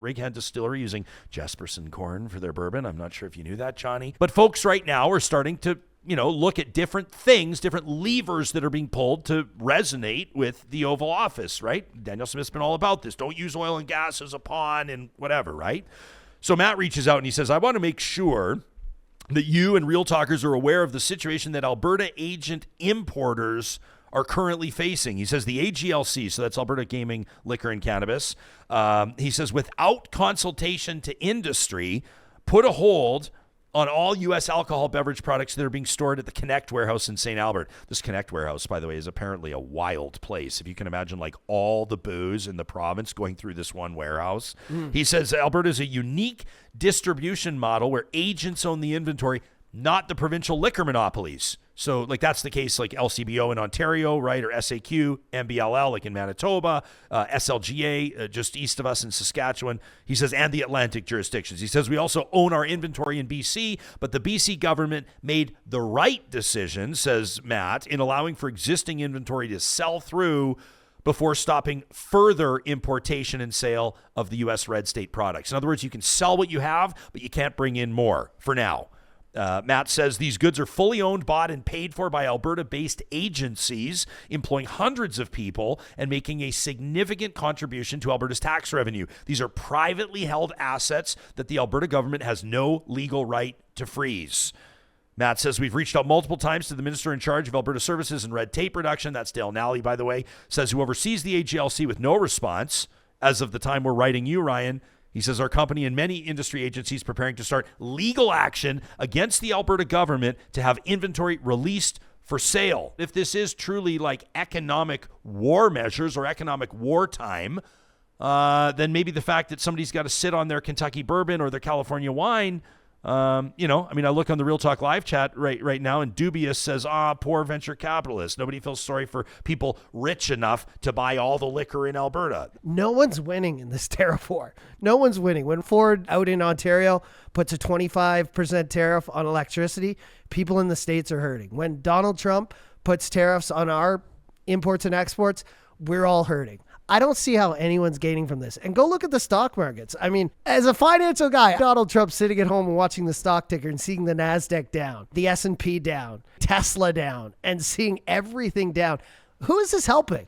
Righead Distillery using Jesperson corn for their bourbon. I'm not sure if you knew that, Johnny. But folks right now are starting to, look at different things, different levers that are being pulled to resonate with the Oval Office, right? Danielle Smith's been all about this. Don't use oil and gas as a pawn and whatever, right? So Matt reaches out and he says, I want to make sure that you and Real Talkers are aware of the situation that Alberta agent importers are currently facing. He says the AGLC, so that's Alberta Gaming, Liquor, and Cannabis, he says without consultation to industry, put a hold on all U.S. alcohol beverage products that are being stored at the Connect warehouse in St. Albert. This Connect warehouse, by the way, is apparently a wild place. If you can imagine, like, all the booze in the province going through this one warehouse. He says Alberta is a unique distribution model where agents own the inventory, not the provincial liquor monopolies. So, like, that's the case, like LCBO in Ontario, right, or SAQ, MBLL, like in Manitoba, SLGA, just east of us in Saskatchewan. He says, and the Atlantic jurisdictions. He says, we also own our inventory in BC, but the BC government made the right decision, says Matt, in allowing for existing inventory to sell through before stopping further importation and sale of the U.S. red state products. In other words, you can sell what you have, but you can't bring in more for now. Matt says these goods are fully owned, bought, and paid for by Alberta-based agencies, employing hundreds of people and making a significant contribution to Alberta's tax revenue. These are privately held assets that the Alberta government has no legal right to freeze. Matt says we've reached out multiple times to the minister in charge of Alberta Services and Red Tape Reduction. That's Dale Nally, by the way, says who oversees the AGLC with no response as of the time we're writing you, Ryan. He says our company and many industry agencies preparing to start legal action against the Alberta government to have inventory released for sale. If this is truly like economic war measures or economic wartime, then maybe the fact that somebody's got to sit on their Kentucky bourbon or their California wine, I look on the Real Talk live chat right now, and Dubious says, poor venture capitalists. Nobody feels sorry for people rich enough to buy all the liquor in Alberta. No one's winning in this tariff war. No one's winning. When Ford out in Ontario puts a 25% tariff on electricity, people in the States are hurting. When Donald Trump puts tariffs on our imports and exports, we're all hurting. I don't see how anyone's gaining from this. And go look at the stock markets. I mean, as a financial guy, Donald Trump sitting at home and watching the stock ticker and seeing the NASDAQ down, the S&P down, Tesla down, and seeing everything down. Who is this helping?